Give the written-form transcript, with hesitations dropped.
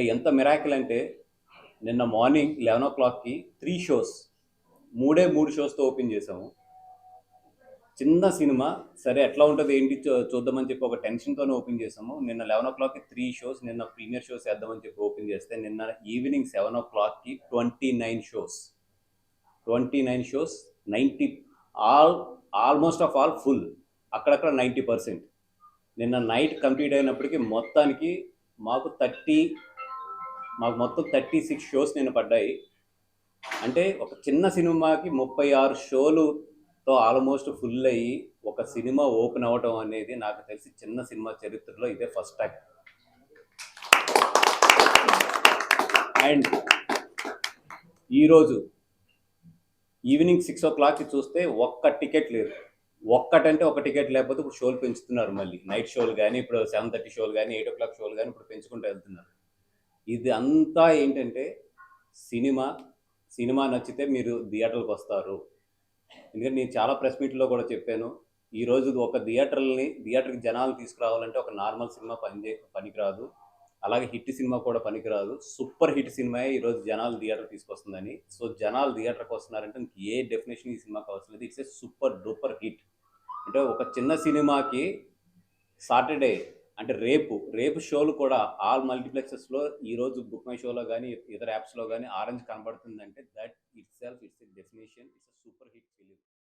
అంటే ఎంత మిరాకిల్ అంటే నిన్న మార్నింగ్ 11 o'clockకి 3 షోస్, మూడు షోస్తో ఓపెన్ చేసాము. చిన్న సినిమా, సరే ఎట్లా ఉంటుంది ఏంటి చూద్దామని చెప్పి ఒక టెన్షన్తోనే ఓపెన్ చేసాము. నిన్న 11 o'clockకి 3 షోస్, నిన్న ప్రీమియర్ షోస్ వేద్దామని చెప్పి ఓపెన్ చేస్తే నిన్న evening 7 o'clockకి 29 shows. 90 almost of all full, అక్కడక్కడ 90%. నిన్న నైట్ కంప్లీట్ అయినప్పటికీ మొత్తానికి మాకు మొత్తం 36 షోస్ నిన్న పడ్డాయి. అంటే ఒక చిన్న సినిమాకి 36 షోలుతో ఆల్మోస్ట్ ఫుల్ అయ్యి ఒక సినిమా ఓపెన్ అవ్వడం అనేది నాకు తెలిసి చిన్న సినిమా చరిత్రలో ఇదే ఫస్ట్ టైం. అండ్ ఈరోజు ఈవినింగ్ 6 o'clockకి చూస్తే ఒక్క టికెట్ లేదు. ఒక్కటంటే ఒక టికెట్ లేకపోతే ఇప్పుడు షోలు పెంచుతున్నారు. మళ్ళీ నైట్ షోలు కానీ, ఇప్పుడు 7:30 షోలు కానీ, 8 o'clock షోలు కానీ ఇప్పుడు పెంచుకుంటూ వెళ్తున్నారు. ఇది అంతా ఏంటంటే సినిమా నచ్చితే మీరు థియేటర్కి వస్తారు. ఎందుకంటే నేను చాలా ప్రెస్ మీట్లో కూడా చెప్పాను, ఈరోజు ఒక థియేటర్కి జనాలు తీసుకురావాలంటే ఒక నార్మల్ సినిమా పనికిరాదు, అలాగే హిట్ సినిమా కూడా పనికిరాదు. సూపర్ హిట్ సినిమా ఈరోజు జనాలు థియేటర్ తీసుకొస్తుందని. సో జనాలు థియేటర్కి వస్తున్నారంటే ఏ డెఫినేషన్ ఈ సినిమాకి అవసరం లేదు. It's a super duper hit. అంటే ఒక చిన్న సినిమాకి సాటర్డే అంటే రేపు షోలు కూడా ఆల్ మల్టీప్లెక్సెస్లో ఈరోజు బుక్ మై షోలో కానీ ఇతర యాప్స్లో కానీ ఆరెంజ్ కనబడుతుందంటే that it's a definition, it's a super hit.